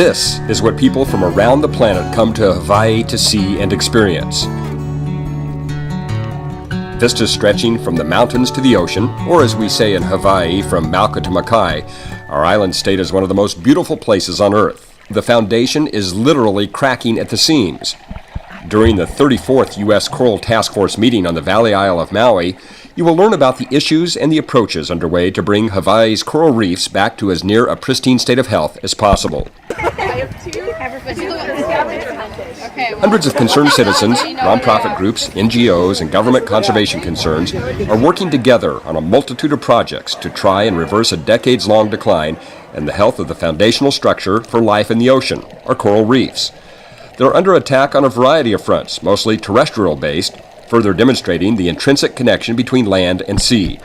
This is what people from around the planet come to Hawaii to see and experience. Vistas stretching from the mountains to the ocean, or as we say in Hawaii, from Mauka to Makai, our island state is one of the most beautiful places on Earth. The foundation is literally cracking at the seams. During the 34th U.S. Coral Task Force meeting on the Valley Isle of Maui, you will learn about the issues and the approaches underway to bring Hawaii's coral reefs back to as near a pristine state of health as possible. Hundreds of concerned citizens, nonprofit groups, NGOs, and government conservation concerns are working together on a multitude of projects to try and reverse a decades-long decline in the health of the foundational structure for life in the ocean, our coral reefs. They're under attack on a variety of fronts, mostly terrestrial-based, further demonstrating the intrinsic connection between land and sea.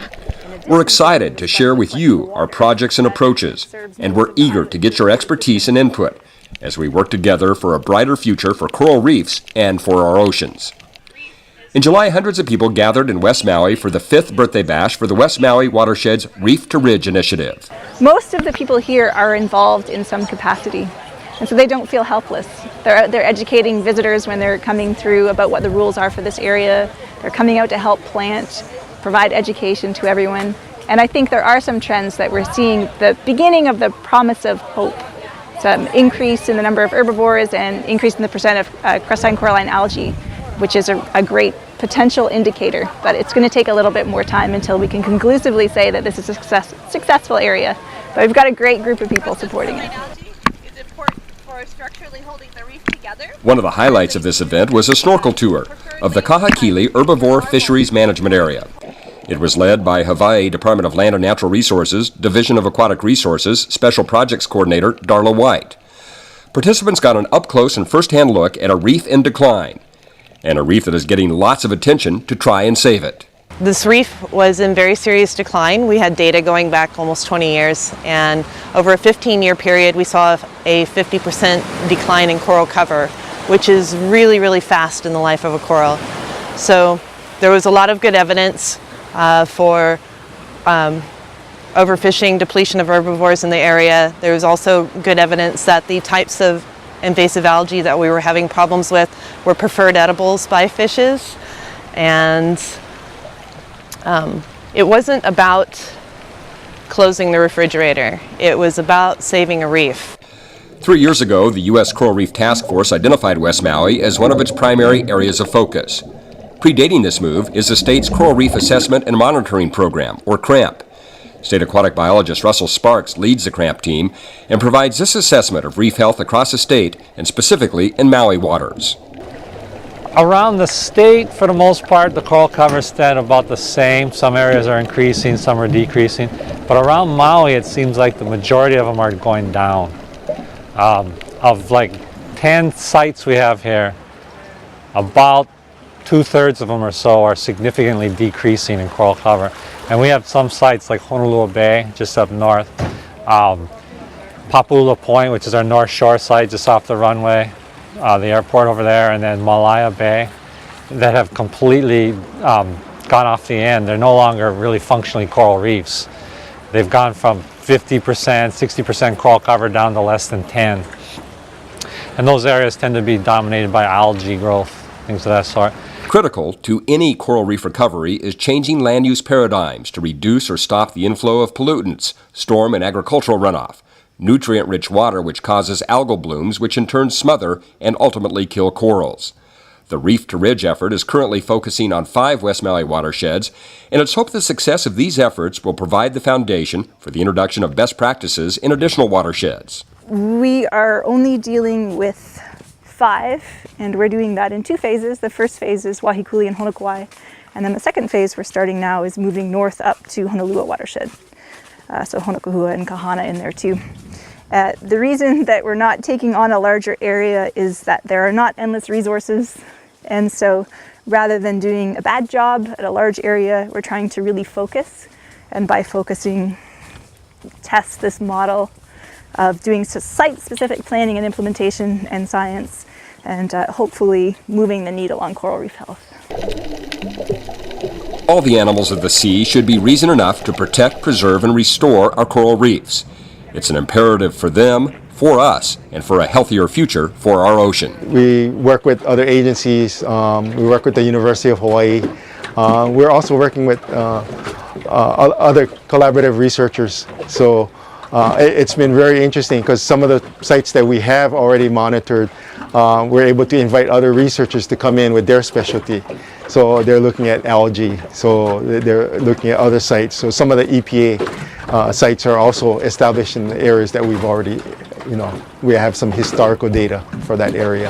We're excited to share with you our projects and approaches, and we're eager to get your expertise and input as we work together for a brighter future for coral reefs and for our oceans. In July, hundreds of people gathered in West Maui for the 5th birthday bash for the West Maui Watershed's Reef to Ridge initiative. Most of the people here are involved in some capacity, and so they don't feel helpless. They're educating visitors when they're coming through about what the rules are for this area. They're coming out to help plant, provide education to everyone. And I think there are some trends that we're seeing, the beginning of the promise of hope. Some increase in the number of herbivores and increase in the percent of crystalline coralline algae, which is a great potential indicator. But it's going to take a little bit more time until we can conclusively say that this is a successful area. But we've got a great group of people supporting it. Structurally holding the reef together. One of the highlights of this event was a snorkel tour of the Kahakili Herbivore Fisheries Management Area. It was led by Hawaii Department of Land and Natural Resources, Division of Aquatic Resources, Special Projects Coordinator Darla White. Participants got an up-close and first-hand look at a reef in decline, and a reef that is getting lots of attention to try and save it. This reef was in very serious decline. We had data going back almost 20 years, and over a 15-year period we saw a 50% decline in coral cover, which is really, really fast in the life of a coral. So there was a lot of good evidence for overfishing, depletion of herbivores in the area. There was also good evidence that the types of invasive algae that we were having problems with were preferred edibles by fishes. And it wasn't about closing the refrigerator. It was about saving a reef. 3 years ago, the U.S. Coral Reef Task Force identified West Maui as one of its primary areas of focus. Predating this move is the state's Coral Reef Assessment and Monitoring Program, or CRAMP. State aquatic biologist Russell Sparks leads the CRAMP team and provides this assessment of reef health across the state and specifically in Maui waters. Around the state, for the most part, the coral cover stayed about the same. Some areas are increasing, some are decreasing. But around Maui, it seems like the majority of them are going down. Of like 10 sites we have here, about 2/3 of them or so are significantly decreasing in coral cover. And we have some sites like Honolulu Bay, just up north, Papula Point, which is our North Shore site just off the runway, the airport over there, and then Malaya Bay, that have completely gone off the end. They're no longer really functionally coral reefs. They've gone from 50%, 60% coral cover down to less than 10. And those areas tend to be dominated by algae growth, things of that sort. Critical to any coral reef recovery is changing land use paradigms to reduce or stop the inflow of pollutants, storm and agricultural runoff, nutrient-rich water which causes algal blooms which in turn smother and ultimately kill corals. The Reef to Ridge effort is currently focusing on 5 West Maui watersheds, and it's hoped the success of these efforts will provide the foundation for the introduction of best practices in additional watersheds. We are only dealing with 5, and we're doing that in 2 phases. The first phase is Wahikuli and Honokuai, and then the second phase we're starting now is moving north up to Honolulu watershed. So Honokuhua and Kahana in there too. The reason that we're not taking on a larger area is that there are not endless resources, and so rather than doing a bad job at a large area, we're trying to really focus, and by focusing, test this model of doing site-specific planning and implementation and science, and hopefully moving the needle on coral reef health. All the animals of the sea should be reason enough to protect, preserve, and restore our coral reefs. It's an imperative for them, for us and for a healthier future for our ocean. We work with other agencies. We work with the University of Hawaii. We're also working with other collaborative researchers. So it's been very interesting because some of the sites that we have already monitored, we're able to invite other researchers to come in with their specialty. So they're looking at algae, so they're looking at other sites. So some of the EPA sites are also established in the areas that we've already, we have some historical data for that area.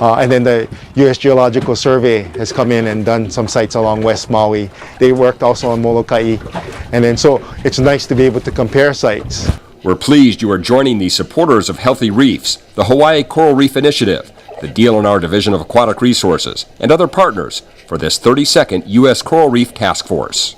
And then the U.S. Geological Survey has come in and done some sites along West Maui. They worked also on Molokai. And then so it's nice to be able to compare sites. We're pleased you are joining the supporters of Healthy Reefs, the Hawaii Coral Reef Initiative, the DLNR Division of Aquatic Resources, and other partners for this 32nd U.S. Coral Reef Task Force.